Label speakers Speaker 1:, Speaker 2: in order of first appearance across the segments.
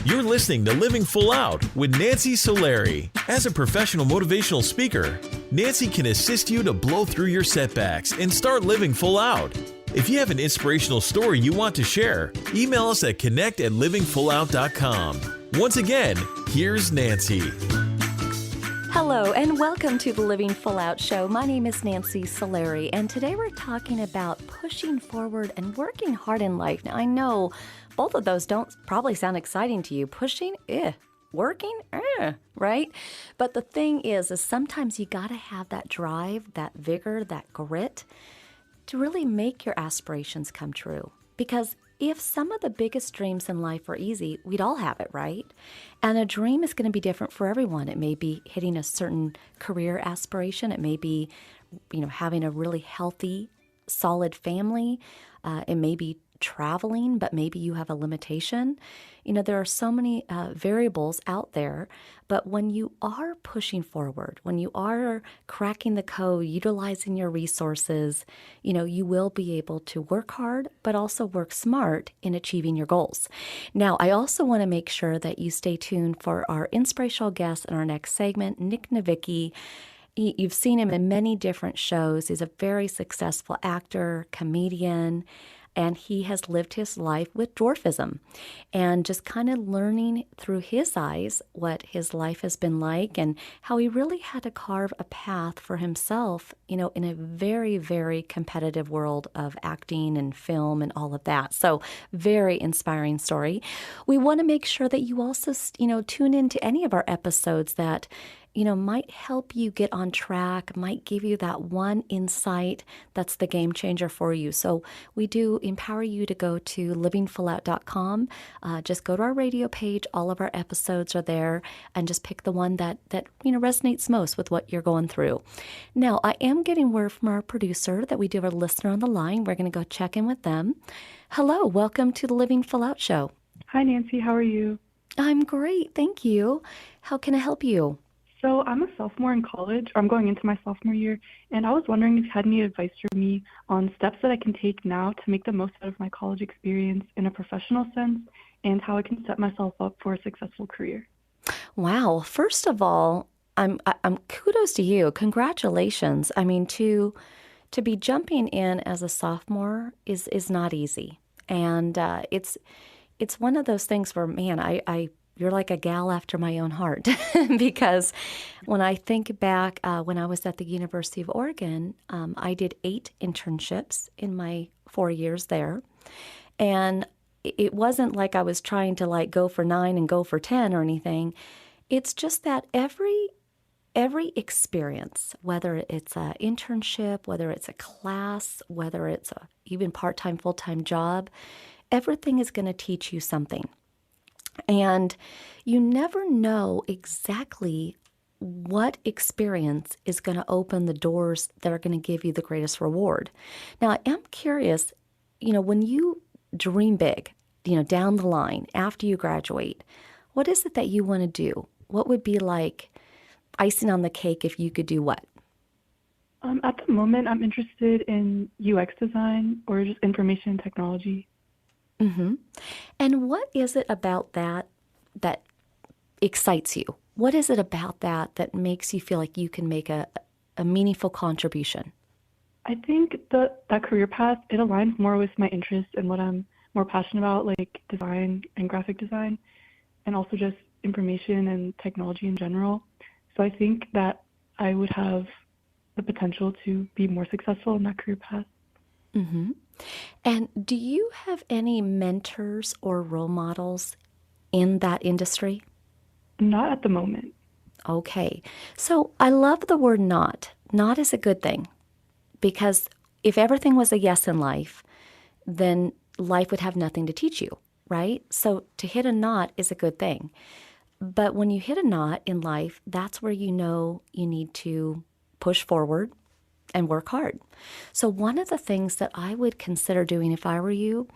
Speaker 1: You're listening to Living Full Out with Nancy Solari. As a professional motivational speaker, Nancy can assist you to blow through your setbacks and start living full out. If you have an inspirational story you want to share, email us at connect@livingfullout.com. Once again, here's Nancy.
Speaker 2: Hello and welcome to the Living Full Out Show. My name is Nancy Solari, and today we're talking about pushing forward and working hard in life. Now, I know both of those don't probably sound exciting to you. Pushing, working, right? But the thing is sometimes you got to have that drive, that vigor, that grit to really make your aspirations come true. Because if some of the biggest dreams in life were easy, we'd all have it, right? And a dream is going to be different for everyone. It may be hitting a certain career aspiration. It may be, having a really healthy, solid family. It may be traveling, but maybe you have a limitation. There are so many variables out there, but when you are pushing forward, when you are cracking the code, utilizing your resources, you will be able to work hard, but also work smart in achieving your goals. Now, I also want to make sure that you stay tuned for our inspirational guest in our next segment, Nick Novicki. You've seen him in many different shows. He's a very successful actor, comedian, and he has lived his life with dwarfism and just kind of learning through his eyes what his life has been like and how he really had to carve a path for himself, in a very, very competitive world of acting and film and all of that. So very inspiring story. We want to make sure that you also, tune into any of our episodes that might help you get on track, might give you that one insight that's the game changer for you. So we do empower you to go to livingfullout.com. Just go to our radio page. All of our episodes are there, and just pick the one that resonates most with what you're going through. Now, I am getting word from our producer that we do have a listener on the line. We're going to go check in with them. Hello, welcome to the Living Full Out Show.
Speaker 3: Hi, Nancy. How are you?
Speaker 2: I'm great, thank you. How can I help you?
Speaker 3: So I'm a sophomore in college. I'm going into my sophomore year, and I was wondering if you had any advice for me on steps that I can take now to make the most out of my college experience in a professional sense, and how I can set myself up for a successful career.
Speaker 2: Wow. First of all, I'm kudos to you. Congratulations. I mean, to be jumping in as a sophomore is not easy, and it's one of those things where, man, you're like a gal after my own heart because when I think back when I was at the University of Oregon, I did 8 internships in my 4 years there. And it wasn't like I was trying to go for 9 and go for 10 or anything. It's just that every experience, whether it's an internship, whether it's a class, whether it's a even part-time, full-time job, everything is going to teach you something. And you never know exactly what experience is going to open the doors that are going to give you the greatest reward. Now, I am curious, when you dream big, down the line after you graduate, what is it that you want to do? What would be like icing on the cake if you could do what?
Speaker 3: At the moment, I'm interested in UX design or just information technology.
Speaker 2: Mm-hmm. And what is it about that excites you? What is it about that makes you feel like you can make a meaningful contribution?
Speaker 3: I think that career path, it aligns more with my interests and what I'm more passionate about, like design and graphic design, and also just information and technology in general. So I think that I would have the potential to be more successful in that career path.
Speaker 2: Mm-hmm. And do you have any mentors or role models in that industry?
Speaker 3: Not at the moment.
Speaker 2: Okay. So I love the word not. Not is a good thing, because if everything was a yes in life, then life would have nothing to teach you, right? So to hit a not is a good thing. But when you hit a not in life, that's where you know you need to push forward and work hard. So one of the things that I would consider doing if I were you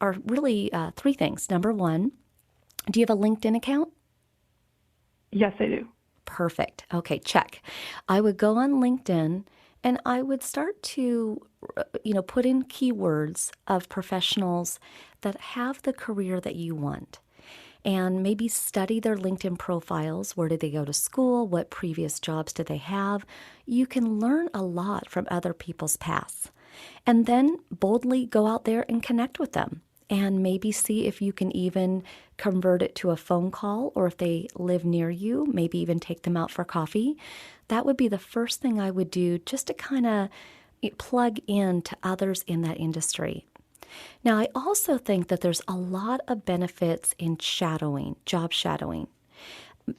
Speaker 2: are really 3 things. Number 1, do you have a LinkedIn account?
Speaker 3: Yes, I do.
Speaker 2: Perfect. Okay, check. I would go on LinkedIn and I would start to, put in keywords of professionals that have the career that you want. and maybe study their LinkedIn profiles. Where did they go to school? What previous jobs did they have? You can learn a lot from other people's pasts. And then boldly go out there and connect with them and maybe see if you can even convert it to a phone call, or if they live near you, maybe even take them out for coffee. That would be the first thing I would do, just to kind of plug in to others in that industry. Now, I also think that there's a lot of benefits in shadowing, job shadowing.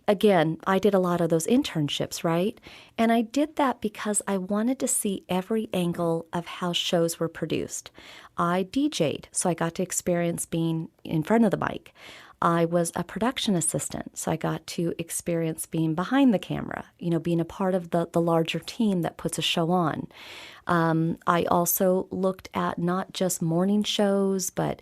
Speaker 2: Again, I did a lot of those internships, right? And I did that because I wanted to see every angle of how shows were produced. I DJ'd, so I got to experience being in front of the mic. I was a production assistant, so I got to experience being behind the camera, being a part of the larger team that puts a show on. I also looked at not just morning shows, but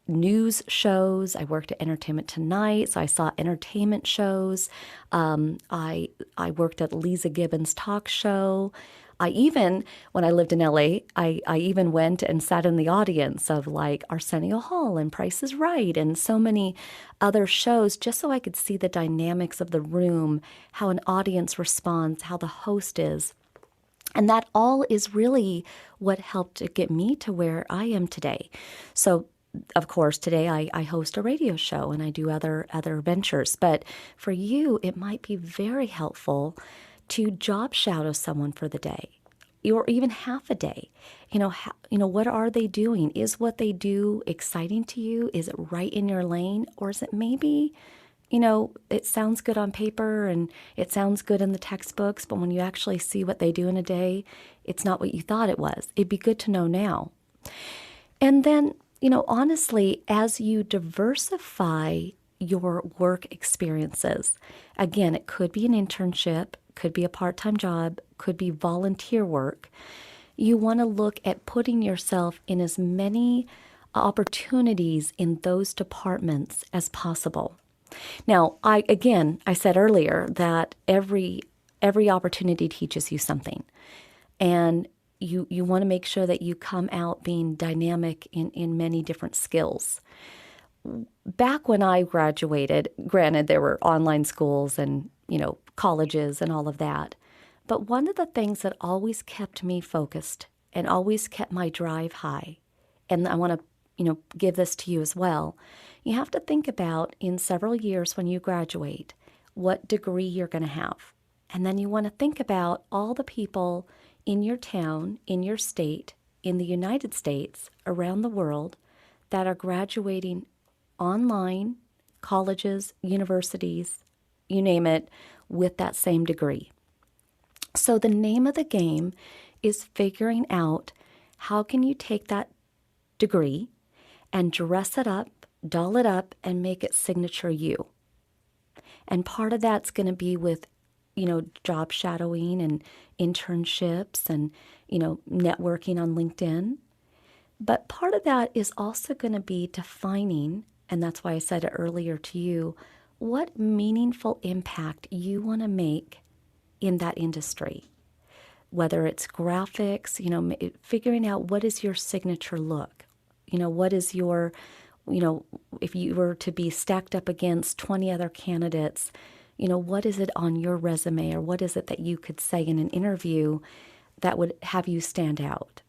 Speaker 2: news shows. I worked at Entertainment Tonight, so I saw entertainment shows. I worked at Lisa Gibbons' talk show. When I lived in LA, I even went and sat in the audience of like Arsenio Hall and Price is Right and so many other shows, just so I could see the dynamics of the room, how an audience responds, how the host is. And that all is really what helped to get me to where I am today. So, of course, today I host a radio show and I do other ventures. But for you, it might be very helpful to job shadow someone for the day, or even half a day. What are they doing? Is what they do exciting to you? Is it right in your lane? Or is it maybe, it sounds good on paper and it sounds good in the textbooks, but when you actually see what they do in a day, it's not what you thought it was. It'd be good to know now. And then, honestly, as you diversify your work experiences, again, it could be an internship, could be a part-time job, could be volunteer work. You want to look at putting yourself in as many opportunities in those departments as possible. Now, I said earlier that every opportunity teaches you something. And you want to make sure that you come out being dynamic in many different skills. Back when I graduated, granted, there were online schools and, colleges and all of that. But one of the things that always kept me focused and always kept my drive high, and I want to, give this to you as well, you have to think about in several years when you graduate, what degree you're going to have. And then you want to think about all the people in your town, in your state, in the United States, around the world that are graduating online, colleges, universities, you name it, with that same degree. So the name of the game is figuring out how can you take that degree and dress it up, doll it up, and make it signature you. And part of that's going to be with, job shadowing and internships and, networking on LinkedIn. But part of that is also going to be defining, and that's why I said it earlier to you, what meaningful impact you want to make in that industry. Whether it's graphics, figuring out what is your signature look. What is your, if you were to be stacked up against 20 other candidates, what is it on your resume, or what is it that you could say in an interview that would have you stand out?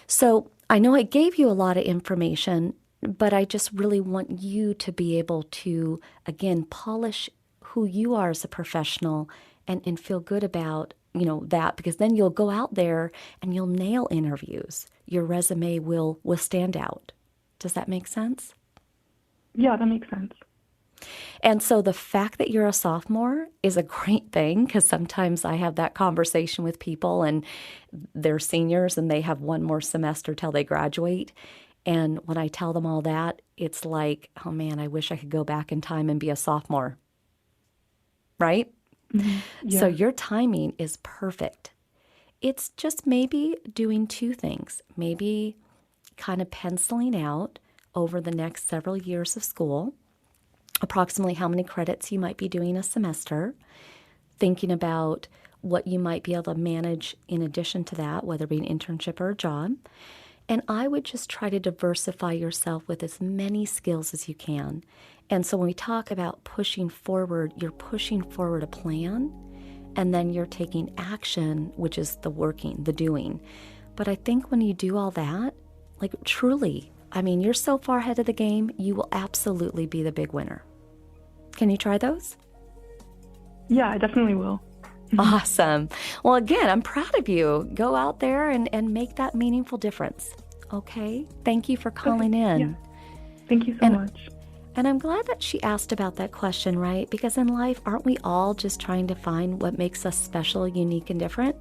Speaker 2: So I know I gave you a lot of information, but I just really want you to be able to, again, polish who you are as a professional and feel good about, that, because then you'll go out there and you'll nail interviews. Your resume will stand out. Does that make sense?
Speaker 3: Yeah, that makes sense.
Speaker 2: And so the fact that you're a sophomore is a great thing, because sometimes I have that conversation with people and they're seniors and they have one more semester till they graduate. And when I tell them all that, it's like, oh man, I wish I could go back in time and be a sophomore. Right?
Speaker 3: Mm-hmm. Yeah.
Speaker 2: So your timing is perfect. It's just maybe doing two things. Maybe kind of penciling out over the next several years of school approximately how many credits you might be doing a semester, thinking about what you might be able to manage in addition to that, whether it be an internship or a job, And I would just try to diversify yourself with as many skills as you can. And so when we talk about pushing forward, you're pushing forward a plan, and then you're taking action, which is the working, the doing. But I think when you do all that, like truly, I mean, you're so far ahead of the game, you will absolutely be the big winner. Can you try those?
Speaker 3: Yeah, I definitely will.
Speaker 2: Awesome. Well, again, I'm proud of you. Go out there and make that meaningful difference. Okay? Thank you for calling in.
Speaker 3: Yeah. Thank you so much.
Speaker 2: And I'm glad that she asked about that question, right? Because in life, aren't we all just trying to find what makes us special, unique, and different?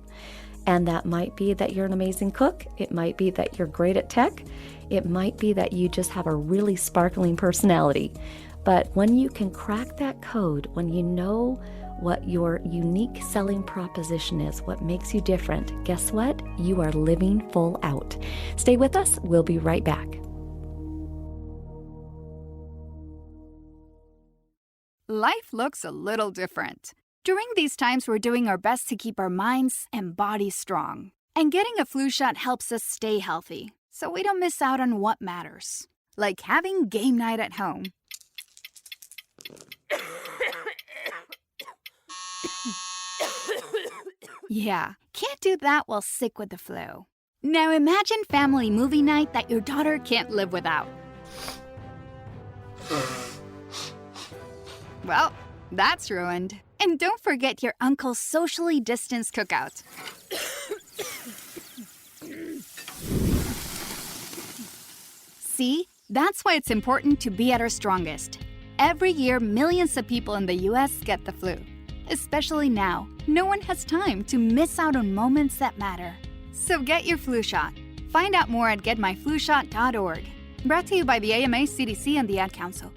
Speaker 2: And that might be that you're an amazing cook. It might be that you're great at tech. It might be that you just have a really sparkling personality. But when you can crack that code, when you know what your unique selling proposition is, what makes you different, guess what? You are living full out. Stay with us. We'll be right back.
Speaker 4: Life looks a little different. During these times, we're doing our best to keep our minds and bodies strong. And getting a flu shot helps us stay healthy, so we don't miss out on what matters. Like having game night at home. Yeah, can't do that while sick with the flu. Now imagine family movie night that your daughter can't live without. Well, that's ruined. And don't forget your uncle's socially distanced cookout. See, that's why it's important to be at our strongest. Every year, millions of people in the U.S. get the flu. Especially now, no one has time to miss out on moments that matter. So get your flu shot. Find out more at getmyflushot.org. Brought to you by the AMA, CDC, and the Ad Council.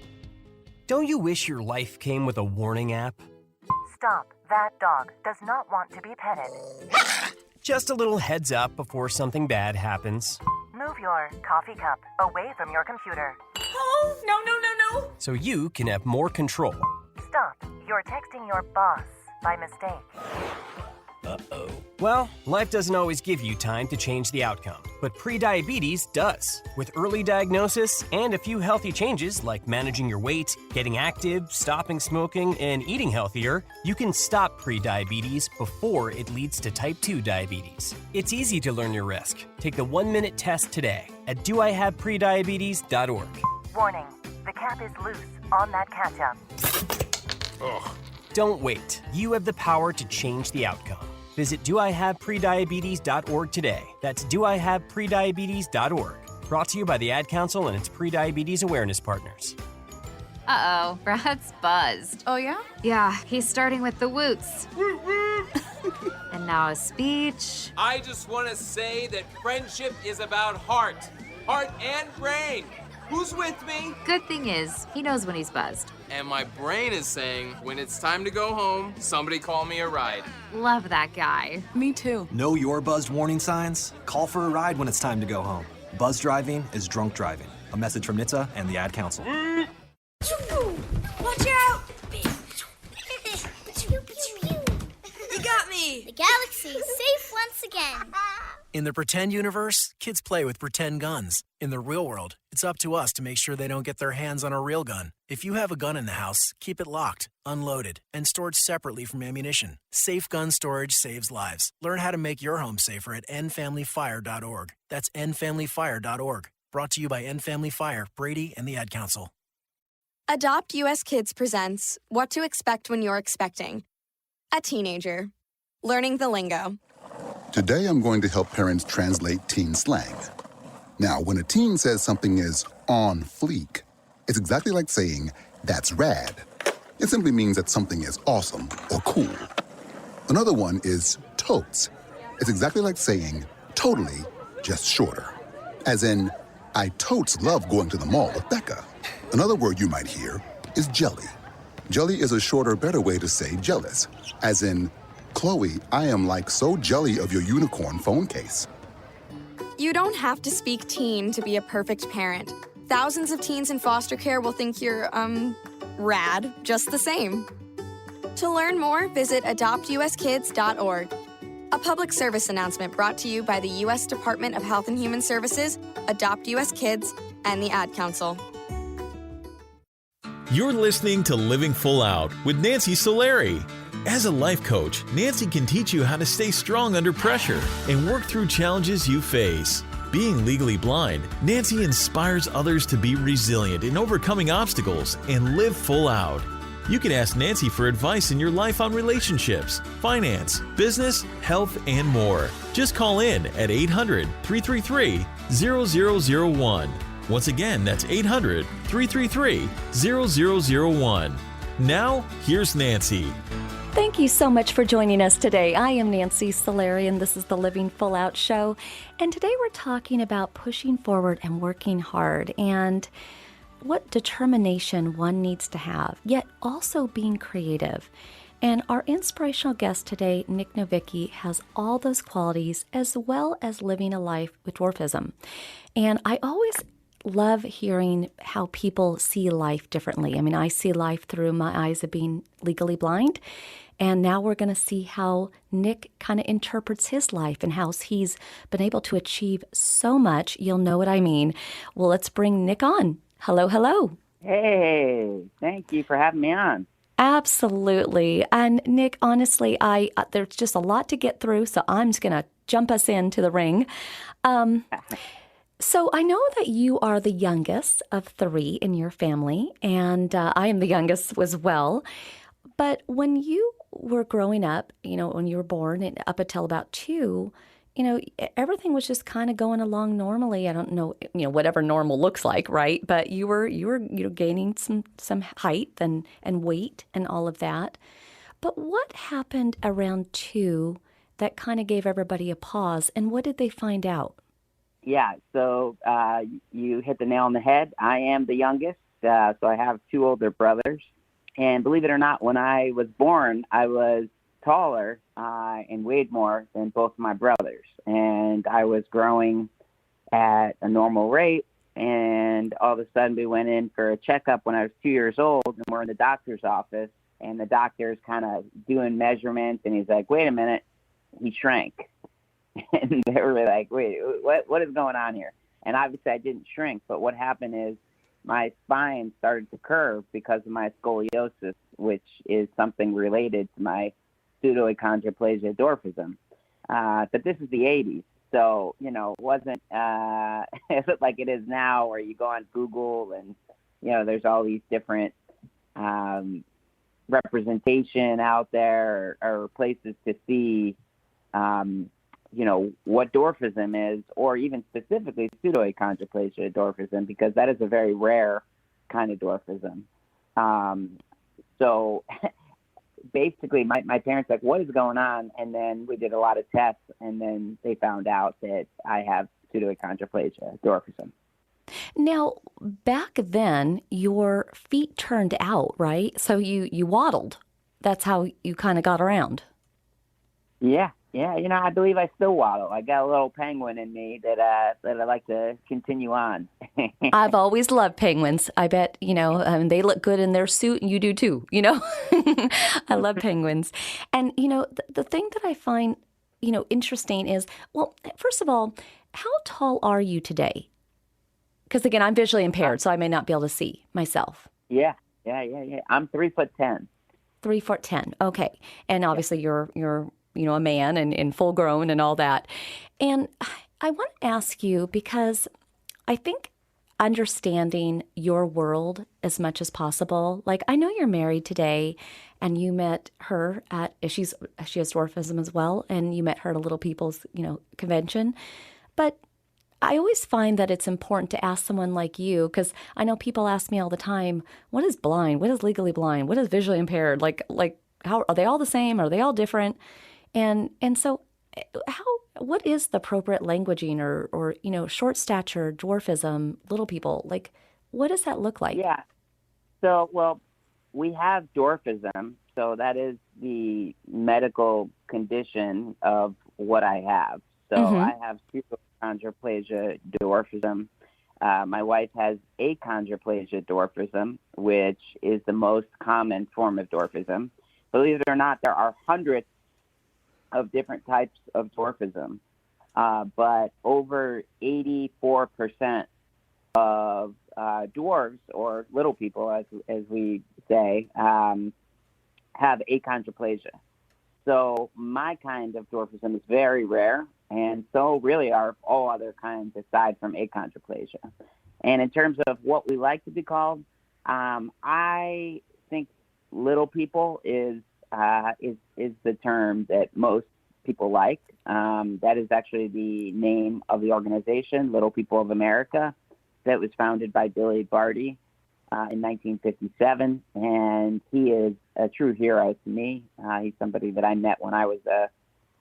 Speaker 5: Don't you wish your life came with a warning app?
Speaker 6: Stop. That dog does not want to be petted.
Speaker 5: Just a little heads up before something bad happens.
Speaker 6: Move your coffee cup away from your computer.
Speaker 7: Oh, no.
Speaker 5: So you can have more control.
Speaker 6: Stop. You're texting your boss by mistake.
Speaker 5: Uh-oh. Well, life doesn't always give you time to change the outcome, but prediabetes does. With early diagnosis and a few healthy changes like managing your weight, getting active, stopping smoking, and eating healthier, you can stop prediabetes before it leads to type 2 diabetes. It's easy to learn your risk. Take the 1-minute test today at doihaveprediabetes.org.
Speaker 6: Warning. The cap is loose on that ketchup.
Speaker 5: Ugh. Don't wait. You have the power to change the outcome. Visit doihaveprediabetes.org today. That's doihaveprediabetes.org. Brought to you by the Ad Council and its pre-diabetes awareness partners.
Speaker 8: Uh-oh, Brad's buzzed.
Speaker 7: Oh, yeah?
Speaker 8: Yeah, he's starting with the woots. And now a speech.
Speaker 9: I just want to say that friendship is about heart and brain. Who's with me?
Speaker 8: Good thing is, he knows when he's buzzed.
Speaker 9: And my brain is saying, when it's time to go home, somebody call me a ride.
Speaker 8: Love that guy.
Speaker 7: Me too.
Speaker 10: Know your buzzed warning signs? Call for a ride when it's time to go home. Buzz driving is drunk driving. A message from NHTSA and the Ad Council.
Speaker 7: Watch out! You got me!
Speaker 11: The galaxy is safe once again.
Speaker 12: In the pretend universe, kids play with pretend guns. In the real world, it's up to us to make sure they don't get their hands on a real gun. If you have a gun in the house, keep it locked, unloaded, and stored separately from ammunition. Safe gun storage saves lives. Learn how to make your home safer at endfamilyfire.org. That's endfamilyfire.org. Brought to you by End Family Fire, Brady, and the Ad Council.
Speaker 13: Adopt US Kids presents What to Expect When You're Expecting. A teenager. Learning the lingo.
Speaker 14: Today I'm going to help parents translate teen slang. Now, when a teen says something is on fleek, it's exactly like saying, that's rad. It simply means that something is awesome or cool. Another one is totes. It's exactly like saying, totally, just shorter. As in, I totes love going to the mall with Becca. Another word you might hear is jelly. Jelly is a shorter, better way to say jealous. As in, Chloe, I am like so jelly of your unicorn phone case.
Speaker 13: You don't have to speak teen to be a perfect parent. Thousands of teens in foster care will think you're, rad, just the same. To learn more, visit adoptuskids.org. A public service announcement brought to you by the U.S. Department of Health and Human Services, Adopt U.S. Kids, and the Ad Council.
Speaker 1: You're listening to Living Full Out with Nancy Solari. As a life coach, Nancy can teach you how to stay strong under pressure and work through challenges you face. Being legally blind, Nancy inspires others to be resilient in overcoming obstacles and live full out. You can ask Nancy for advice in your life on relationships, finance, business, health, and more. Just call in at 800-333-0001. Once again, that's 800-333-0001. Now, here's Nancy.
Speaker 2: Thank you so much for joining us today. I am Nancy Solari, and this is the Living Full Out Show. And today we're talking about pushing forward and working hard and what determination one needs to have, yet also being creative. And our inspirational guest today, Nick Novicki, has all those qualities as well as living a life with dwarfism. And I always love hearing how people see life differently. I mean, I see life through my eyes of being legally blind. And now we're going to see how Nick kind of interprets his life and how he's been able to achieve so much. You'll know what I mean. Well, let's bring Nick on. Hello, hello.
Speaker 15: Hey, thank you for having me on.
Speaker 2: Absolutely. And Nick, honestly, there's just a lot to get through, so I'm just going to jump us into the ring. So I know that you are the youngest of 3 in your family, and I am the youngest as well. But when you were growing up, when you were born and up until about 2, everything was just kind of going along normally. I don't know, whatever normal looks like, right? But you were gaining some height and weight and all of that. But what happened around 2 that kind of gave everybody a pause, and what did they find out?
Speaker 15: Yeah, so you hit the nail on the head. I am the youngest, so I have 2 older brothers. And believe it or not, when I was born, I was taller and weighed more than both of my brothers. And I was growing at a normal rate. And all of a sudden, we went in for a checkup when I was 2 years old, and we're in the doctor's office. And the doctor's kind of doing measurements, and he's like, wait a minute, he shrank. And they were like, wait, what is going on here? And obviously I didn't shrink, but what happened is my spine started to curve because of my scoliosis, which is something related to my pseudoachondroplasia dwarfism. But this is the 80s, so, it wasn't like it is now where you go on Google and, there's all these different representation out there or places to see what dwarfism is, or even specifically pseudoachondroplasia dwarfism, because that is a very rare kind of dwarfism. So basically, my parents were like, what is going on? And then we did a lot of tests, and then they found out that I have pseudoachondroplasia dwarfism.
Speaker 2: Now, back then, your feet turned out, right? So you waddled. That's how you kind of got around.
Speaker 15: Yeah, I believe I still waddle. I got a little penguin in me that I like to continue on.
Speaker 2: I've always loved penguins. I bet, they look good in their suit, and you do too, I love penguins. And, the thing that I find, interesting is, well, first of all, how tall are you today? Because, again, I'm visually impaired, so I may not be able to see myself.
Speaker 15: Yeah. I'm 3'10".
Speaker 2: 3'10". Okay. And obviously you're a man and full grown and all that. And I want to ask you, because I think understanding your world as much as possible, like I know you're married today and you met her she has dwarfism as well, and you met her at a Little People's, convention. But I always find that it's important to ask someone like you, because I know people ask me all the time, what is blind? What is legally blind? What is visually impaired? Like how are they all the same? Are they all different? And so what is the appropriate languaging or short stature, dwarfism, little people? Like, what does that look like?
Speaker 15: Yeah. So, well, we have dwarfism. So that is the medical condition of what I have. So I have pseudoachondroplasia dwarfism. My wife has achondroplasia dwarfism, which is the most common form of dwarfism. Believe it or not, there are hundreds of different types of dwarfism, but over 84% of dwarves, or little people, as we say, have achondroplasia. So my kind of dwarfism is very rare, and so really are all other kinds aside from achondroplasia. And in terms of what we like to be called, I think little people is the term that most people like. That is actually the name of the organization, Little People of America, that was founded by Billy Barty in 1957, and he is a true hero to me. He's somebody that I met when I was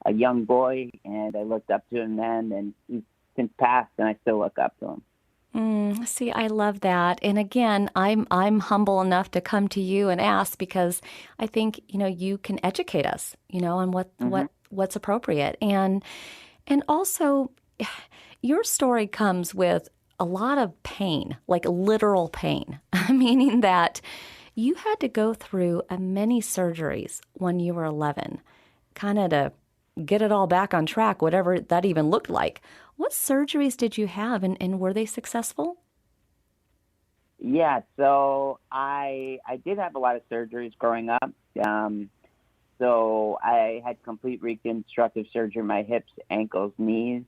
Speaker 15: a young boy, and I looked up to him then, and he's since passed, and I still look up to him.
Speaker 2: See, I love that. And again, I'm humble enough to come to you and ask because I think, you can educate us, on what's appropriate. And also your story comes with a lot of pain, like literal pain, meaning that you had to go through many surgeries when you were 11, kind of to get it all back on track, whatever that even looked like. What surgeries did you have, and were they successful?
Speaker 15: Yeah, so I did have a lot of surgeries growing up. So I had complete reconstructive surgery in my hips, ankles, knees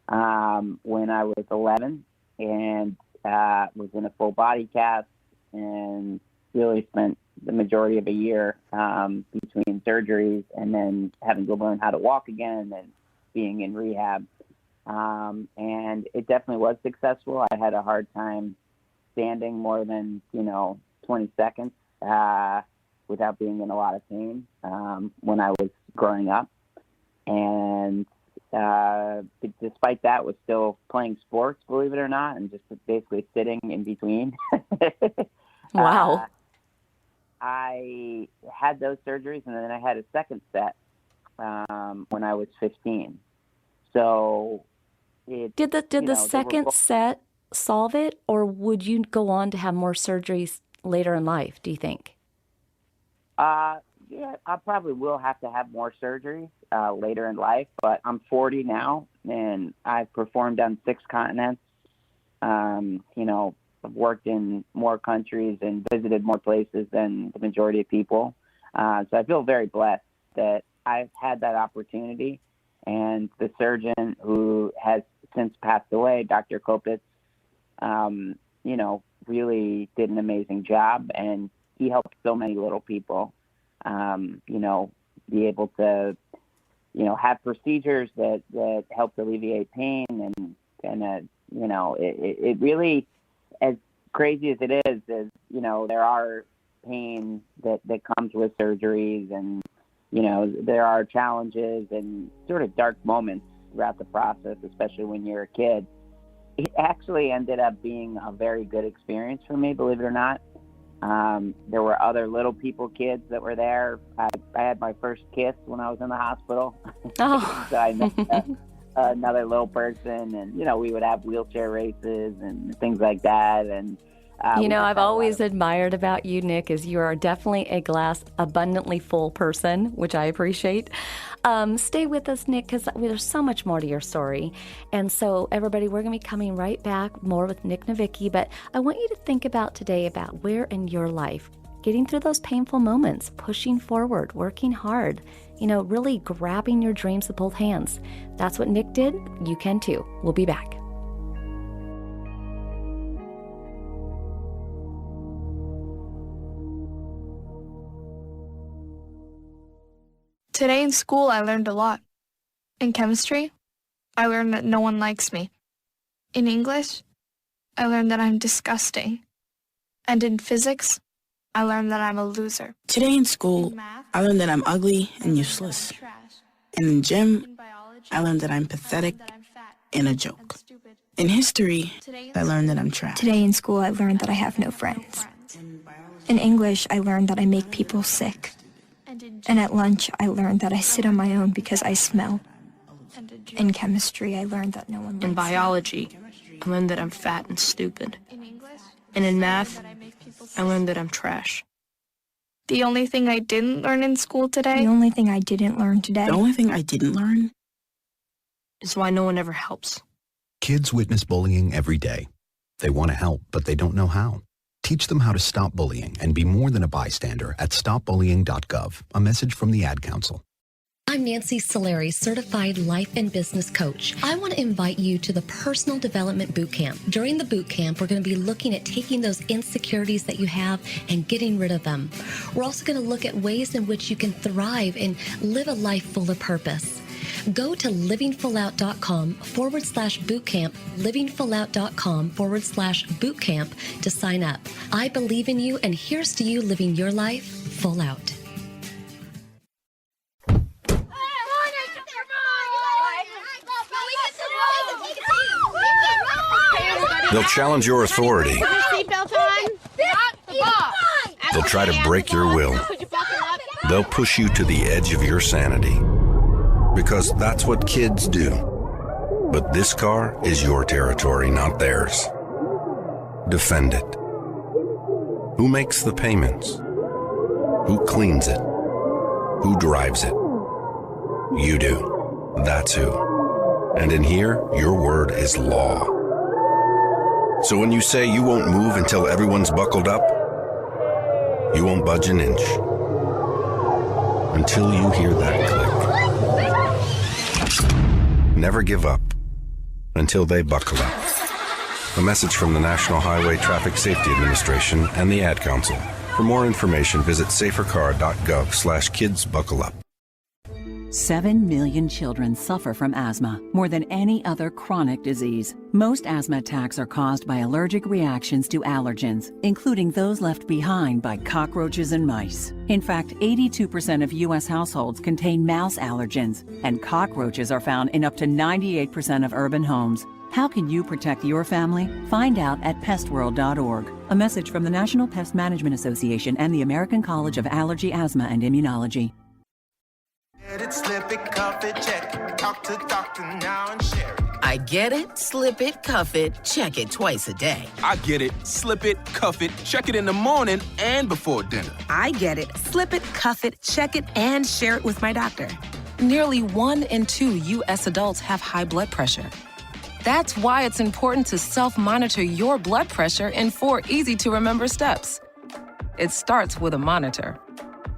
Speaker 15: when I was 11, and was in a full body cast, and really spent the majority of a year between surgeries and then having to learn how to walk again and being in rehab. And it definitely was successful. I had a hard time standing more than, 20 seconds without being in a lot of pain when I was growing up. And despite that, was still playing sports, believe it or not, and just basically sitting in between.
Speaker 2: Wow.
Speaker 15: I had those surgeries, and then I had a second set when I was 15. So
Speaker 2: did the second set solve it, or would you go on to have more surgeries later in life, do you think?
Speaker 15: Yeah, I probably will have to have more surgeries later in life, but I'm 40 now, and I've performed on 6 continents. I've worked in more countries and visited more places than the majority of people. So I feel very blessed that I've had that opportunity. And the surgeon who has since passed away, Dr. Kopitz, really did an amazing job, and he helped so many little people, be able to, have procedures that helped alleviate pain, and it really, as crazy as it is, there are pain that comes with surgeries, and there are challenges and sort of dark moments throughout the process, especially when you're a kid. It actually ended up being a very good experience for me, believe it or not. There were other little people kids that were there. I had my first kiss when I was in the hospital.
Speaker 2: Oh.
Speaker 15: So I met another little person, and, we would have wheelchair races and things like that. And
Speaker 2: I've always admired about you, Nick, is you are definitely a glass abundantly full person, which I appreciate. Stay with us, Nick, because there's so much more to your story. And so, everybody, we're going to be coming right back more with Nick Nowicki, but I want you to think about today about where in your life, getting through those painful moments, pushing forward, working hard, really grabbing your dreams with both hands. That's what Nick did. You can too. We'll be back.
Speaker 16: Today in school, I learned a lot. In chemistry, I learned that no one likes me. In English, I learned that I'm disgusting. And in physics, I learned that I'm a loser.
Speaker 17: Today in school, I learned that I'm ugly and useless. And in gym, I learned that I'm pathetic and a joke. In history, I learned that I'm trash.
Speaker 18: Today in school, I learned that I have no friends. In English, I learned that I make people sick. And at lunch, I learned that I sit on my own because I smell. In chemistry, I learned that no one likes me.
Speaker 19: In biology, I learned that I'm fat and stupid. And in math, I learned that I'm trash.
Speaker 16: The only thing I didn't learn in school today.
Speaker 18: The only thing I didn't learn today.
Speaker 17: The only thing I didn't learn
Speaker 19: is why no one ever helps.
Speaker 20: Kids witness bullying every day. They want to help, but they don't know how. Teach them how to stop bullying and be more than a bystander at stopbullying.gov. A message from the Ad Council.
Speaker 2: I'm Nancy Solari, certified life and business coach. I want to invite you to the Personal Development Bootcamp. During the bootcamp, we're going to be looking at taking those insecurities that you have and getting rid of them. We're also going to look at ways in which you can thrive and live a life full of purpose. Go to livingfullout.com/bootcamp, livingfullout.com/bootcamp to sign up. I believe in you, and here's to you living your life full out.
Speaker 21: They'll challenge your authority.
Speaker 22: Seatbelt on.
Speaker 21: They'll try to break your will. They'll push you to the edge of your sanity. Because that's what kids do. But this car is your territory, not theirs. Defend it. Who makes the payments? Who cleans it? Who drives it? You do. That's who. And in here, your word is law. So when you say you won't move until everyone's buckled up, you won't budge an inch. Until you hear that click. Never give up until they buckle up. A message from the National Highway Traffic Safety Administration and the Ad Council. For more information, visit safercar.gov/kidsbuckleup.
Speaker 23: 7 million children suffer from asthma, more than any other chronic disease. Most asthma attacks are caused by allergic reactions to allergens, including those left behind by cockroaches and mice. In fact, 82% of U.S. households contain mouse allergens, and cockroaches are found in up to 98% of urban homes. How can you protect your family? Find out at pestworld.org. A message from the National Pest Management Association and the American College of Allergy, Asthma, and Immunology.
Speaker 24: Get it, slip it, cuff it, check it. Talk to doctor now and share it.
Speaker 25: I get it, slip it, cuff it, check it twice a day.
Speaker 26: I get it, slip it, cuff it, check it in the morning and before dinner.
Speaker 27: I get it, slip it, cuff it, check it, and share it with my doctor. Nearly 1 in 2 U.S. adults have high blood pressure. That's why it's important to self-monitor your blood pressure in 4 easy-to-remember steps. It starts with a monitor.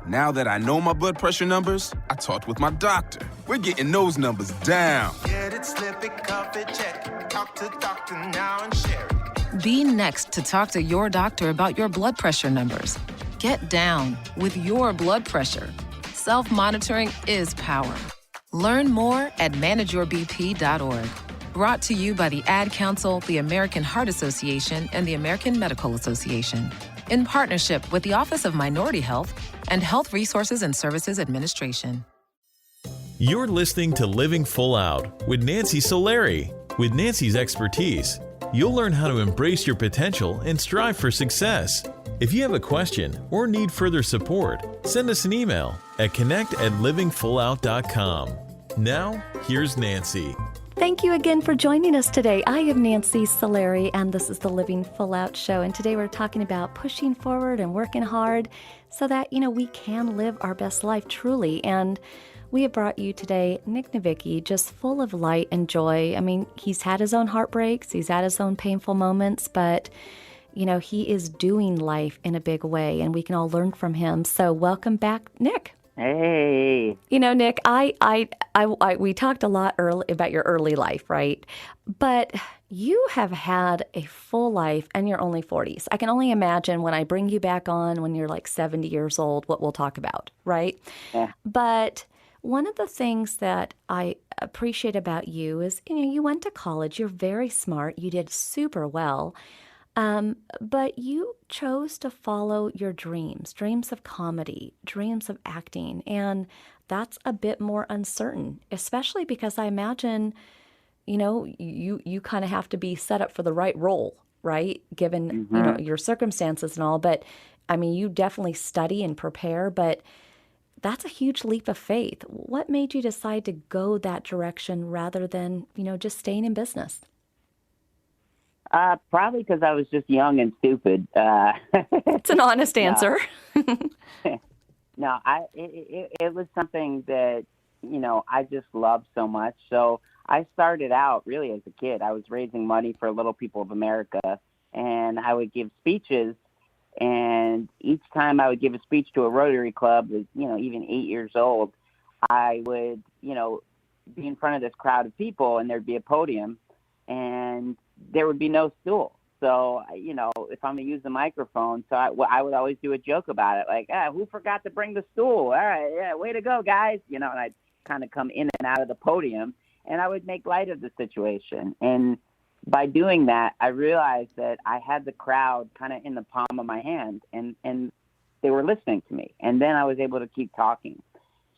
Speaker 26: Now that I know my blood pressure numbers, I talked with my doctor. We're getting those numbers down.
Speaker 24: Get it, slip it, cuff it, check it. Talk to doctor now and share it.
Speaker 27: Be next to talk to your doctor about your blood pressure numbers. Get down with your blood pressure. Self-monitoring is power. Learn more at manageyourbp.org. Brought to you by the Ad Council, the American Heart Association, and the American Medical Association. In partnership with the Office of Minority Health and Health Resources and Services Administration.
Speaker 1: You're listening to Living Full Out with Nancy Solari. With Nancy's expertise, you'll learn how to embrace your potential and strive for success. If you have a question or need further support, send us an email at connect@livingfullout.com. Now, here's Nancy.
Speaker 2: Thank you again for joining us today. I am Nancy Solari, and this is the Living Full Out Show. And today we're talking about pushing forward and working hard so that, we can live our best life truly. And we have brought you today Nick Novicki, just full of light and joy. I mean, he's had his own heartbreaks, he's had his own painful moments, but, he is doing life in a big way, and we can all learn from him. So welcome back, Nick.
Speaker 15: Hey.
Speaker 2: Nick, we talked a lot about your early life, right? But you have had a full life and you're only 40s. I can only imagine when I bring you back on when you're like 70 years old, what we'll talk about, right?
Speaker 15: Yeah.
Speaker 2: But one of the things that I appreciate about you is, you went to college, you're very smart, you did super well. But you chose to follow your dreams of comedy, dreams of acting, and that's a bit more uncertain, especially because I imagine, you kind of have to be set up for the right role, right? Given, your circumstances and all, but I mean, you definitely study and prepare, but that's a huge leap of faith. What made you decide to go that direction rather than, just staying in business?
Speaker 15: Probably because I was just young and stupid.
Speaker 2: It's an honest answer.
Speaker 15: No, it was something that, I just loved so much. So I started out really as a kid. I was raising money for Little People of America, and I would give speeches. And each time I would give a speech to a Rotary Club, even 8 years old, I would, be in front of this crowd of people, and there'd be a podium, and there would be no stool. So, if I'm going to use the microphone, so I would always do a joke about it, like, who forgot to bring the stool? All right, yeah, way to go, guys. And I'd kind of come in and out of the podium, and I would make light of the situation. And by doing that, I realized that I had the crowd kind of in the palm of my hand, and they were listening to me. And then I was able to keep talking.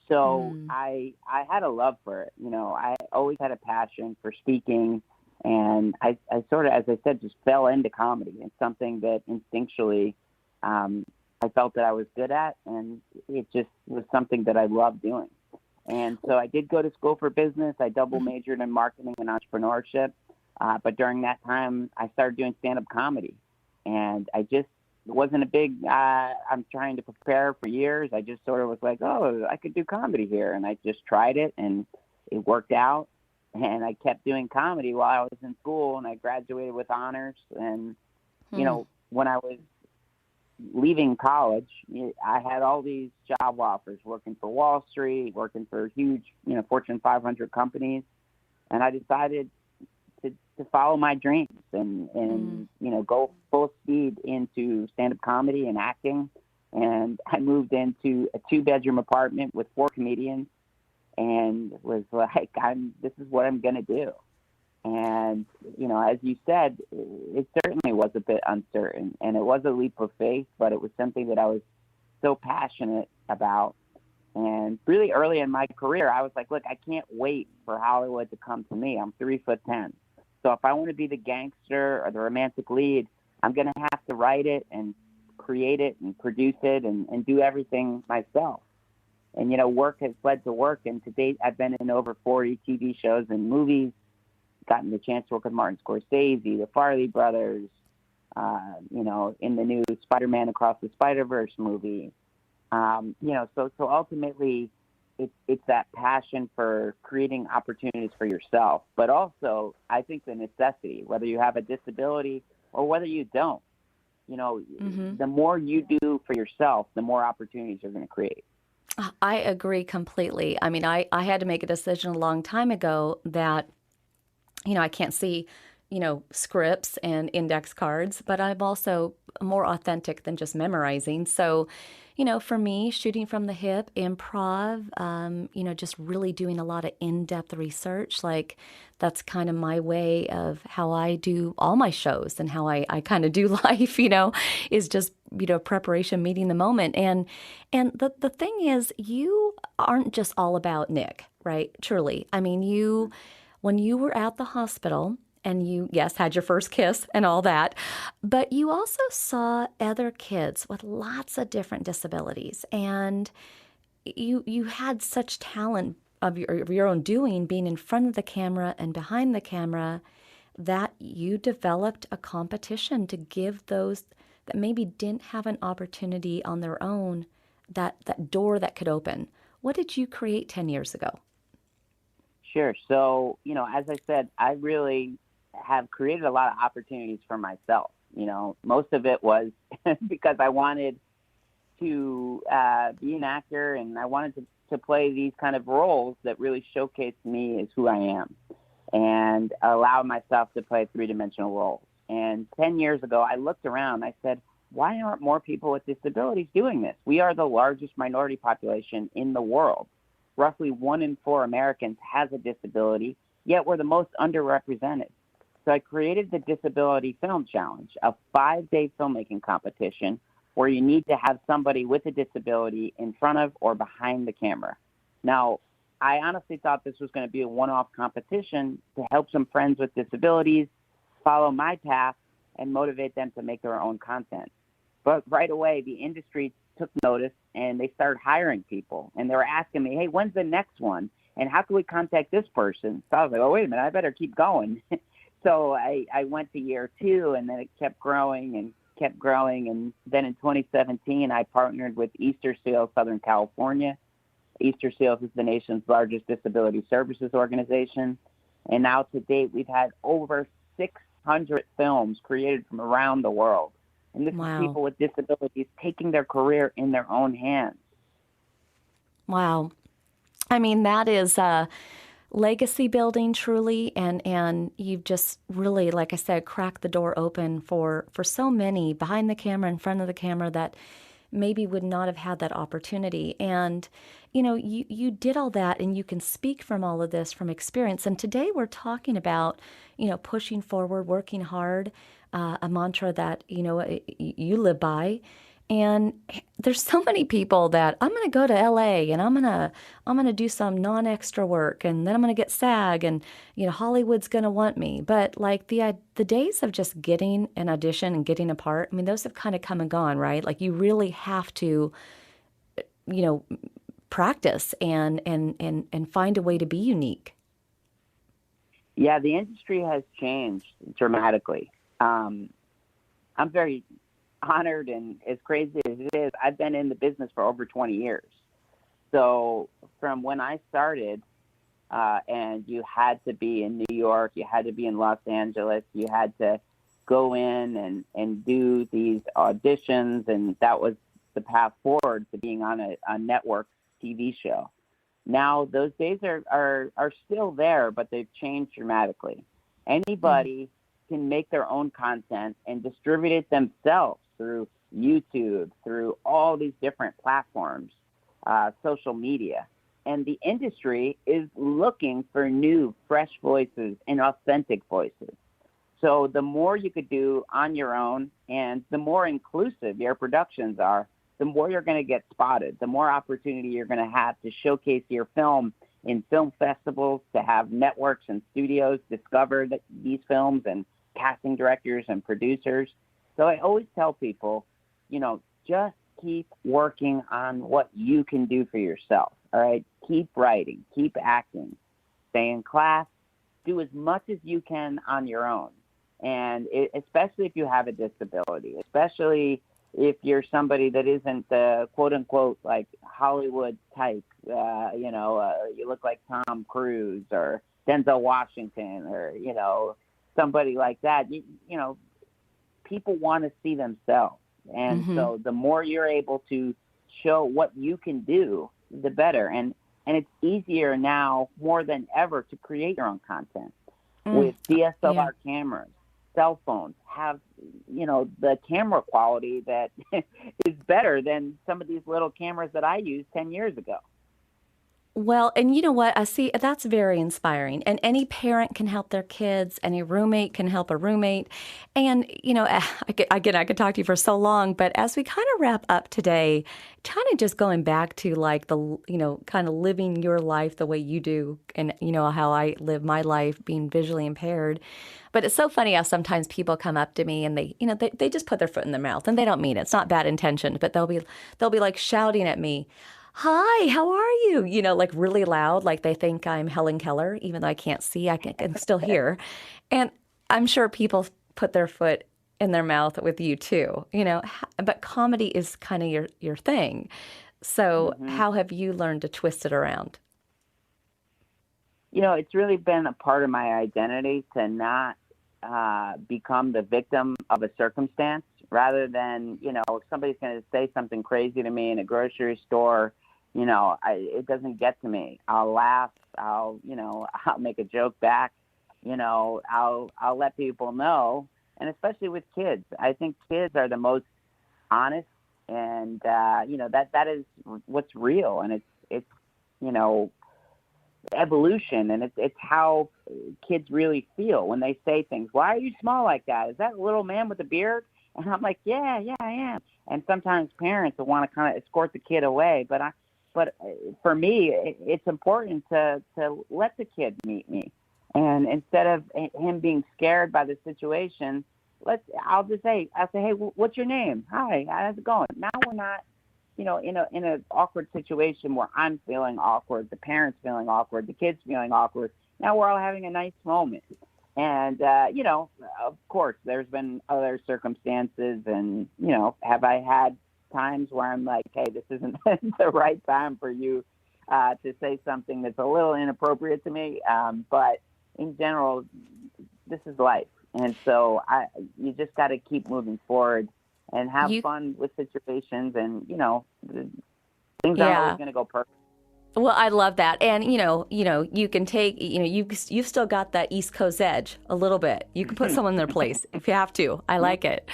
Speaker 15: So I had a love for it. I always had a passion for speaking. And I sort of, as I said, just fell into comedy. It's something that instinctually I felt that I was good at, and it just was something that I loved doing. And so I did go to school for business. I double majored in marketing and entrepreneurship. But during that time, I started doing stand-up comedy. And it wasn't a big, I'm trying to prepare for years. I just sort of was like, oh, I could do comedy here. And I just tried it, and it worked out. And I kept doing comedy while I was in school, and I graduated with honors. And, when I was leaving college, I had all these job offers, working for Wall Street, working for huge, Fortune 500 companies. And I decided to follow my dreams and go full speed into stand-up comedy and acting. And I moved into a 2-bedroom apartment with 4 comedians, and was like, this is what I'm going to do. And, as you said, it certainly was a bit uncertain, and it was a leap of faith, but it was something that I was so passionate about. And really early in my career, I was like, look, I can't wait for Hollywood to come to me. I'm 3'10". So if I want to be the gangster or the romantic lead, I'm going to have to write it and create it and produce it and do everything myself. And, work has led to work. And to date, I've been in over 40 TV shows and movies, gotten the chance to work with Martin Scorsese, the Farley brothers, in the new Spider-Man Across the Spider-Verse movie. So ultimately, it's that passion for creating opportunities for yourself. But also, I think the necessity, whether you have a disability or whether you don't, the more you do for yourself, the more opportunities you're going to create.
Speaker 2: I agree completely. I mean, I had to make a decision a long time ago that, I can't see, scripts and index cards, but I'm also more authentic than just memorizing. So, for me, shooting from the hip, improv, just really doing a lot of in-depth research, like that's kind of my way of how I do all my shows and how I kind of do life, is just, preparation, meeting the moment. And the thing is, you aren't just all about Nick, right? Truly. I mean, when you were at the hospital, and you, yes, had your first kiss and all that, but you also saw other kids with lots of different disabilities, and you had such talent of your own doing, being in front of the camera and behind the camera, that you developed a competition to give those that maybe didn't have an opportunity on their own, that door that could open. What did you create 10 years ago?
Speaker 15: Sure. So, as I said, I really have created a lot of opportunities for myself. Most of it was because I wanted to be an actor, and I wanted to play these kind of roles that really showcased me as who I am and allow myself to play 3-dimensional roles. And 10 years ago, I looked around, I said, why aren't more people with disabilities doing this? We are the largest minority population in the world. Roughly 1 in 4 Americans has a disability, yet we're the most underrepresented. So I created the Disability Film Challenge, a 5-day filmmaking competition where you need to have somebody with a disability in front of or behind the camera. Now, I honestly thought this was going to be a one-off competition to help some friends with disabilities follow my path and motivate them to make their own content. But right away, the industry took notice, and they started hiring people. And they were asking me, hey, when's the next one? And how can we contact this person? So I was like, oh, wait a minute, I better keep going. So I went to year 2, and then it kept growing. And kept growing. And then in 2017, I partnered with Easter Seals Southern California. Easter Seals is the nation's largest disability services organization. And now to date, we've had over 600 films created from around the world. And this is people with disabilities taking their career in their own hands.
Speaker 2: Wow. I mean, that is legacy building truly, and you've just really, like I said, cracked the door open for so many behind the camera, in front of the camera, that maybe would not have had that opportunity. And, you know, you did all that, and you can speak from all of this from experience. And today we're talking about, you know, pushing forward, working hard, a mantra that, you know, you live by. And there's so many people that I'm going to go to LA and I'm going to do some non-extra work, and then I'm going to get SAG, and, you know, Hollywood's going to want me. But like the days of just getting an audition and getting a part, I mean, those have kind of come and gone, right? Like, you really have to, you know, practice and find a way to be unique.
Speaker 15: Yeah, the industry has changed dramatically. I'm very honored, and as crazy as it is, I've been in the business for over 20 years. So from when I started, and you had to be in New York, you had to be in Los Angeles, you had to go in and do these auditions, and that was the path forward to being on a network TV show. Now those days are still there, but they've changed dramatically. Anybody can make their own content and distribute it themselves through YouTube, through all these different platforms, social media. And the industry is looking for new, fresh voices and authentic voices. So the more you could do on your own, and the more inclusive your productions are, the more you're going to get spotted, the more opportunity you're going to have to showcase your film in film festivals, to have networks and studios discover these films, and casting directors and producers. So I always tell people, you know, just keep working on what you can do for yourself, all right? Keep writing, keep acting, stay in class, do as much as you can on your own. And especially if you have a disability, especially if you're somebody that isn't the quote-unquote like Hollywood type, you look like Tom Cruise or Denzel Washington, or, you know, somebody like that, you know, people want to see themselves. And so the more you're able to show what you can do, the better. And it's easier now more than ever to create your own content with DSLR cameras. Cell phones have, you know, the camera quality that is better than some of these little cameras that I used 10 years ago.
Speaker 2: Well, and you know what? I see that's very inspiring. And any parent can help their kids. Any roommate can help a roommate. And, you know, again, I could talk to you for so long, but as we kind of wrap up today, kind of just going back to like the, you know, kind of living your life the way you do, and, you know, how I live my life being visually impaired. But it's so funny how sometimes people come up to me and they, you know, they just put their foot in their mouth, and they don't mean it. It's not bad intention, but they'll be like shouting at me, "Hi, how are you?" You know, like really loud, like they think I'm Helen Keller, even though I can't see, I can still hear. And I'm sure people put their foot in their mouth with you too, you know, but comedy is kind of your thing. So how have you learned to twist it around?
Speaker 15: You know, it's really been a part of my identity to not become the victim of a circumstance, rather than, you know, if somebody's going to say something crazy to me in a grocery store, you know, it doesn't get to me. I'll laugh. I'll make a joke back. You know, I'll let people know. And especially with kids, I think kids are the most honest, and, you know, that is what's real. And it's, you know, evolution, and it's how kids really feel when they say things. "Why are you small like that? Is that a little man with a beard?" And I'm like, yeah, I am. And sometimes parents will want to kind of escort the kid away, but for me, it's important to let the kid meet me. And instead of him being scared by the situation, I'll say, "Hey, what's your name? Hi, how's it going?" Now we're not, you know, in an awkward situation where I'm feeling awkward, the parents feeling awkward, the kids feeling awkward. Now we're all having a nice moment. And, of course, there's been other circumstances. And, have I had times where I'm like, hey, this isn't the right time for you to say something that's a little inappropriate to me. But in general, this is life. And so you just got to keep moving forward and have fun with situations. And, things aren't always going to go perfect.
Speaker 2: Well, I love that. And, you can take, you've still got that East Coast edge a little bit. You can put someone in their place if you have to. I like it.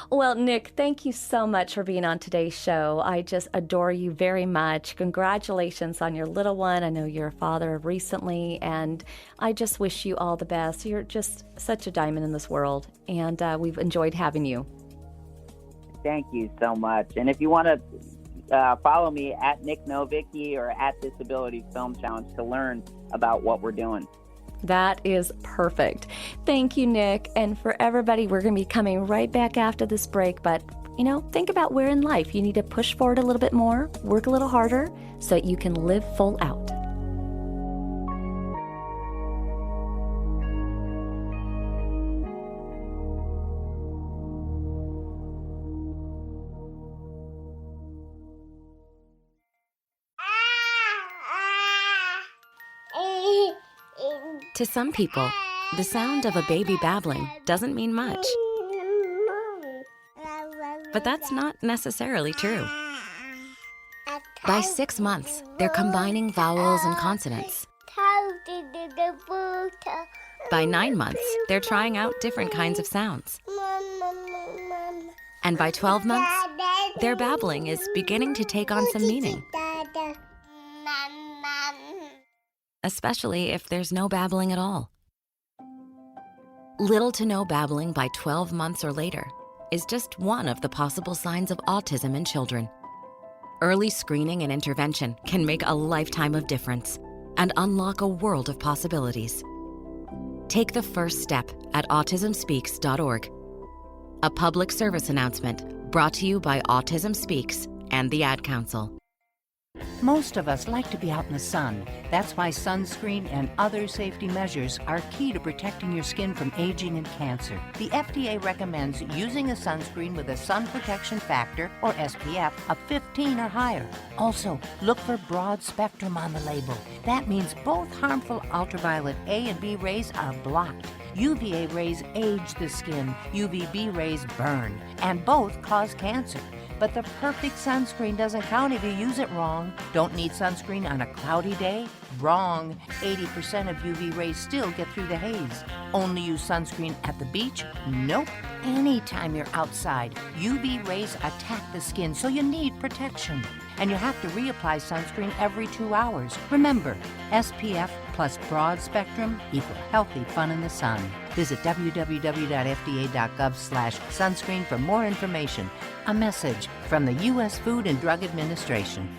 Speaker 2: Well, Nick, thank you so much for being on today's show. I just adore you very much. Congratulations on your little one. I know you're a father recently, and I just wish you all the best. You're just such a diamond in this world, and we've enjoyed having you.
Speaker 15: Thank you so much. And if you want to follow me at Nick Novicki or at Disability Film Challenge to learn about what we're doing.
Speaker 2: That is perfect. Thank you, Nick. And for everybody, we're going to be coming right back after this break. But, think about where in life you need to push forward a little bit more, work a little harder so that you can live full out.
Speaker 3: To some people, the sound of a baby babbling doesn't mean much. But that's not necessarily true. By 6 months, they're combining vowels and consonants. By 9 months, they're trying out different kinds of sounds. And by 12 months, their babbling is beginning to take on some meaning. Especially if there's no babbling at all. Little to no babbling by 12 months or later is just one of the possible signs of autism in children. Early screening and intervention can make a lifetime of difference and unlock a world of possibilities. Take the first step at autismspeaks.org. A public service announcement brought to you by Autism Speaks and the Ad Council.
Speaker 4: Most of us like to be out in the sun. That's why sunscreen and other safety measures are key to protecting your skin from aging and cancer. The FDA recommends using a sunscreen with a sun protection factor, or SPF, of 15 or higher. Also, look for broad spectrum on the label. That means both harmful ultraviolet A and B rays are blocked. UVA rays age the skin, UVB rays burn, and both cause cancer. But the perfect sunscreen doesn't count if you use it wrong. Don't need sunscreen on a cloudy day? Wrong. 80% of UV rays still get through the haze. Only use sunscreen at the beach? Nope. Anytime you're outside, UV rays attack the skin, so you need protection. And you have to reapply sunscreen every 2 hours. Remember, SPF plus broad spectrum equal healthy fun in the sun. Visit www.fda.gov/sunscreen for more information. A message from the U.S. Food and Drug Administration.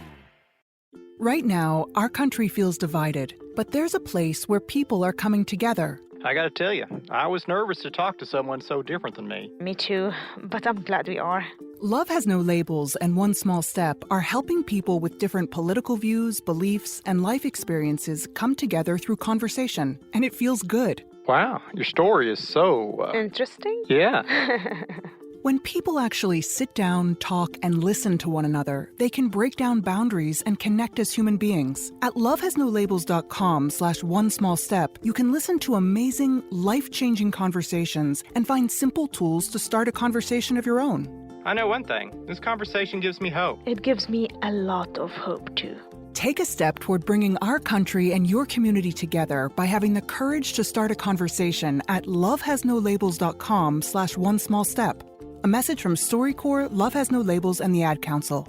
Speaker 5: Right now, our country feels divided, but there's a place where people are coming together.
Speaker 6: I gotta tell you, I was nervous to talk to someone so different than me.
Speaker 8: Me too, but I'm glad we are.
Speaker 5: Love Has No Labels and One Small Step are helping people with different political views, beliefs, and life experiences come together through conversation, and it feels good.
Speaker 6: Wow, your story is so...
Speaker 8: Interesting?
Speaker 6: Yeah.
Speaker 5: When people actually sit down, talk, and listen to one another, they can break down boundaries and connect as human beings. At lovehasnolabels.com/onesmallstep, you can listen to amazing, life-changing conversations and find simple tools to start a conversation of your own.
Speaker 6: I know one thing. This conversation gives me hope.
Speaker 8: It gives me a lot of hope, too.
Speaker 5: Take a step toward bringing our country and your community together by having the courage to start a conversation at lovehasnolabels.com/onesmallstep. A message from StoryCorps, Love Has No Labels, and the Ad Council.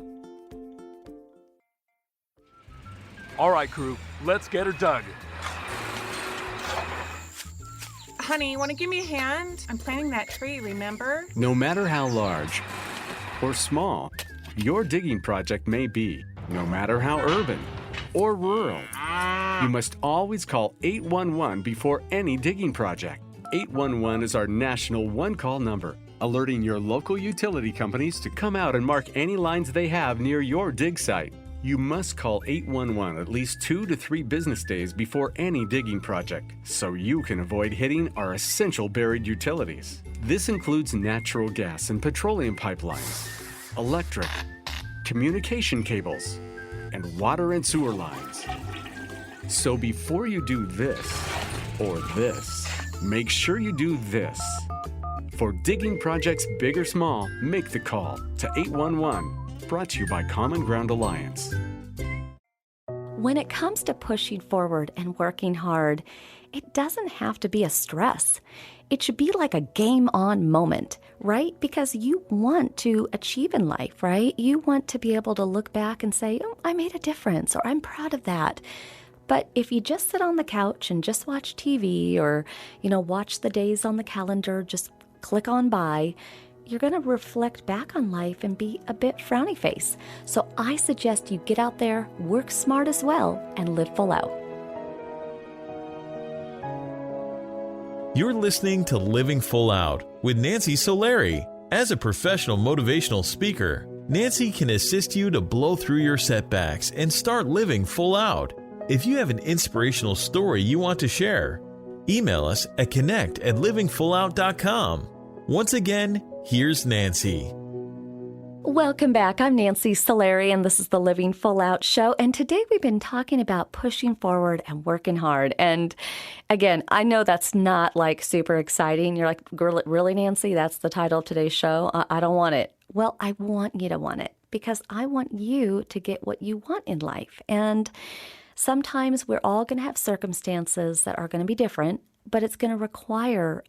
Speaker 9: All right, crew, let's get her dug.
Speaker 22: Honey, want to give me a hand? I'm planting that tree, remember?
Speaker 28: No matter how large or small your digging project may be, no matter how urban or rural, you must always call 811 before any digging project. 811 is our national one-call number, alerting your local utility companies to come out and mark any lines they have near your dig site. You must call 811 at least 2 to 3 business days before any digging project, so you can avoid hitting our essential buried utilities. This includes natural gas and petroleum pipelines, electric, communication cables, and water and sewer lines. So before you do this or this, make sure you do this. For digging projects big or small, make the call to 811. Brought to you by Common Ground Alliance.
Speaker 2: When it comes to pushing forward and working hard, it doesn't have to be a stress. It should be like a game on moment, right? Because you want to achieve in life, right? You want to be able to look back and say, oh, I made a difference, or I'm proud of that. But if you just sit on the couch and just watch TV or, watch the days on the calendar, just click on by, you're going to reflect back on life and be a bit frowny face. So I suggest you get out there, work smart as well, and live full out.
Speaker 1: You're listening to Living Full Out with Nancy Solari. As a professional motivational speaker, Nancy can assist you to blow through your setbacks and start living full out. If you have an inspirational story you want to share, email us at connect@livingfullout.com. Once again, here's Nancy.
Speaker 2: Welcome back. I'm Nancy Solari, and this is the Living Full Out Show. And today we've been talking about pushing forward and working hard. And again, I know that's not like super exciting. You're like, really, Nancy? That's the title of today's show? I don't want it. Well, I want you to want it because I want you to get what you want in life. And sometimes we're all going to have circumstances that are going to be different, but it's going to require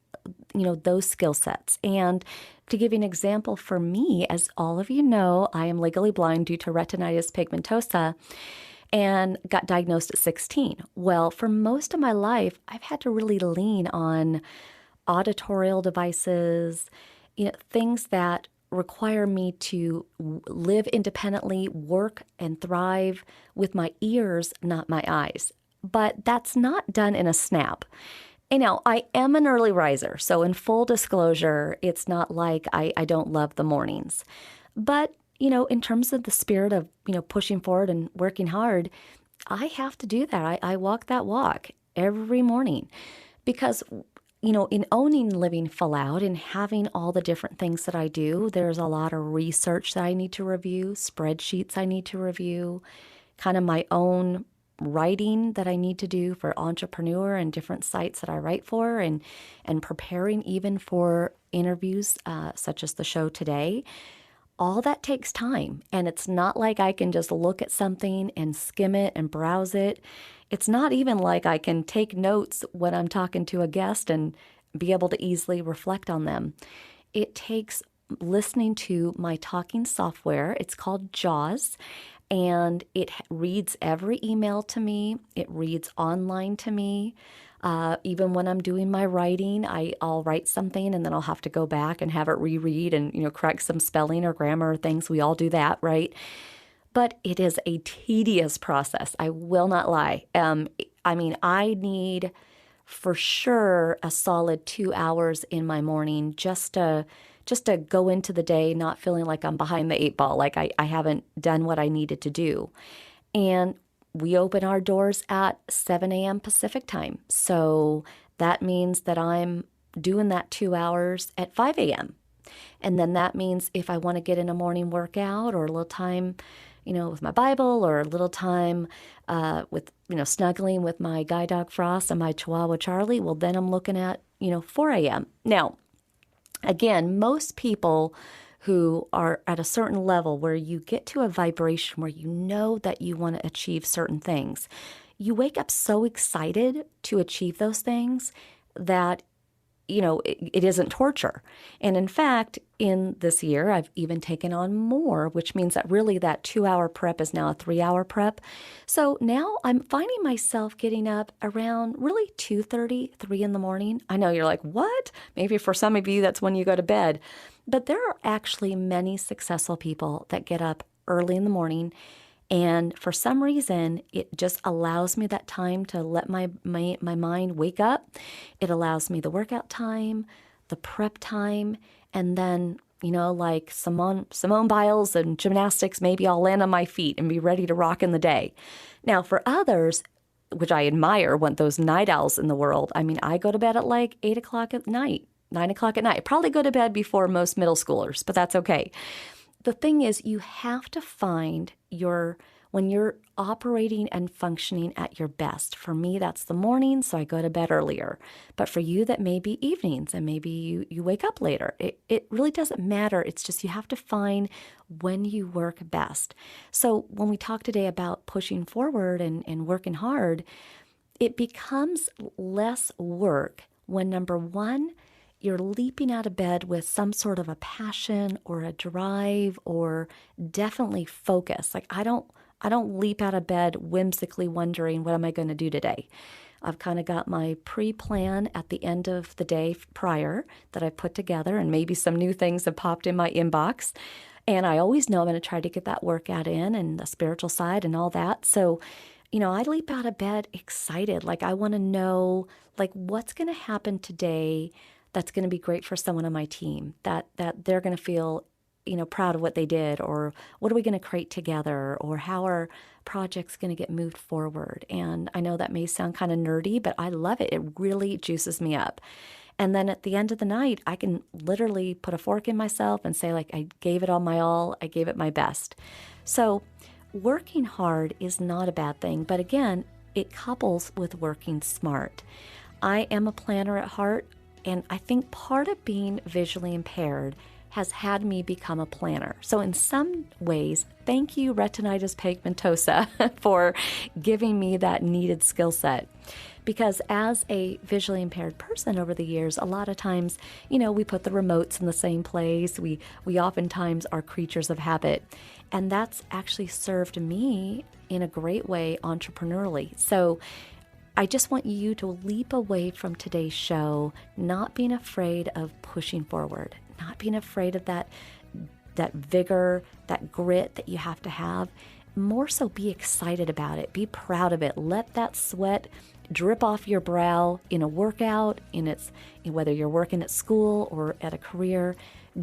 Speaker 2: those skill sets. And to give you an example for me, as all of you know, I am legally blind due to retinitis pigmentosa and got diagnosed at 16. Well, for most of my life, I've had to really lean on auditorial devices, things that require me to live independently, work and thrive with my ears, not my eyes. But that's not done in a snap. I am an early riser, so in full disclosure, it's not like I don't love the mornings. But, in terms of the spirit of, pushing forward and working hard, I have to do that. I walk that walk every morning because, in owning Living Full Out and having all the different things that I do, there's a lot of research that I need to review, spreadsheets I need to review, kind of my own writing that I need to do for Entrepreneur and different sites that I write for and preparing even for interviews such as the show today. All that takes time. And it's not like I can just look at something and skim it and browse it. It's not even like I can take notes when I'm talking to a guest and be able to easily reflect on them. It takes listening to my talking software. It's called JAWS. And it reads every email to me. It reads online to me. Even when I'm doing my writing, I'll write something and then I'll have to go back and have it reread and, correct some spelling or grammar or things. We all do that, right? But it is a tedious process. I will not lie. I need for sure a solid 2 hours in my morning just to go into the day not feeling like I'm behind the 8 ball, like I haven't done what I needed to do. And we open our doors at 7 a.m. Pacific time. So that means that I'm doing that 2 hours at 5 a.m. And then that means if I want to get in a morning workout or a little time, with my Bible or a little time with, snuggling with my guide dog Frost and my Chihuahua Charlie, well, then I'm looking at, 4 a.m. Now, again, most people who are at a certain level where you get to a vibration where you know that you want to achieve certain things, you wake up so excited to achieve those things that, it isn't torture. And in fact, in this year, I've even taken on more, which means that really that 2-hour prep is now a 3-hour prep. So now I'm finding myself getting up around really 2:30, 3 in the morning. I know you're like, what? Maybe for some of you, that's when you go to bed. But there are actually many successful people that get up early in the morning. And for some reason, it just allows me that time to let my mind wake up. It allows me the workout time, the prep time, and then like Simone Biles and gymnastics, maybe I'll land on my feet and be ready to rock in the day. Now, for others, which I admire, want those night owls in the world. I mean, I go to bed at like 8 o'clock at night, 9 o'clock at night. I probably go to bed before most middle schoolers, but that's okay. The thing is, you have to find when you're operating and functioning at your best. For me, that's the morning, so I go to bed earlier. But for you, that may be evenings, and maybe you wake up later. It really doesn't matter. It's just you have to find when you work best. So when we talk today about pushing forward and working hard, it becomes less work when, number one, you're leaping out of bed with some sort of a passion or a drive or definitely focus. Like I don't leap out of bed whimsically wondering, what am I going to do today? I've kind of got my pre-plan at the end of the day prior that I've put together, and maybe some new things have popped in my inbox. And I always know I'm going to try to get that workout in and the spiritual side and all that. So, I leap out of bed excited. Like I want to know, like, what's going to happen today that's going to be great for someone on my team, that they're going to feel, proud of what they did, or what are we going to create together, or how are projects going to get moved forward. And I know that may sound kind of nerdy, but I love it. It really juices me up. And then at the end of the night, I can literally put a fork in myself and say, like, I gave it all my all. I gave it my best. So working hard is not a bad thing. But again, it couples with working smart. I am a planner at heart. And I think part of being visually impaired has had me become a planner. So in some ways, thank you, retinitis pigmentosa, for giving me that needed skill set. Because as a visually impaired person over the years, a lot of times, we put the remotes in the same place. We oftentimes are creatures of habit. And that's actually served me in a great way entrepreneurially. So I just want you to leap away from today's show, not being afraid of pushing forward, not being afraid of that vigor, that grit that you have to have. More so, be excited about it. Be proud of it. Let that sweat drip off your brow in a workout, whether you're working at school or at a career.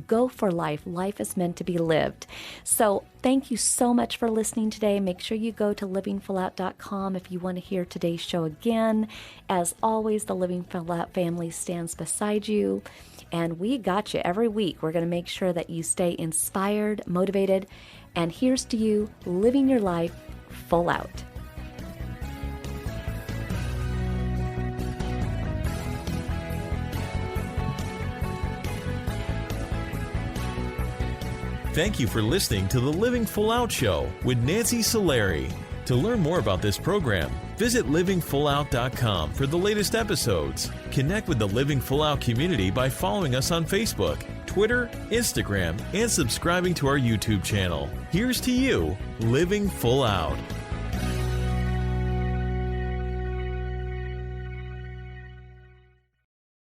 Speaker 2: Go for life. Life is meant to be lived. So thank you so much for listening today. Make sure you go to livingfullout.com if you want to hear today's show again. As always, the Living Full Out family stands beside you, and we got you every week. We're going to make sure that you stay inspired, motivated, and here's to you living your life full out.
Speaker 1: Thank you for listening to the Living Full Out Show with Nancy Solari. To learn more about this program, visit livingfullout.com for the latest episodes. Connect with the Living Full Out community by following us on Facebook, Twitter, Instagram, and subscribing to our YouTube channel. Here's to you, living full out.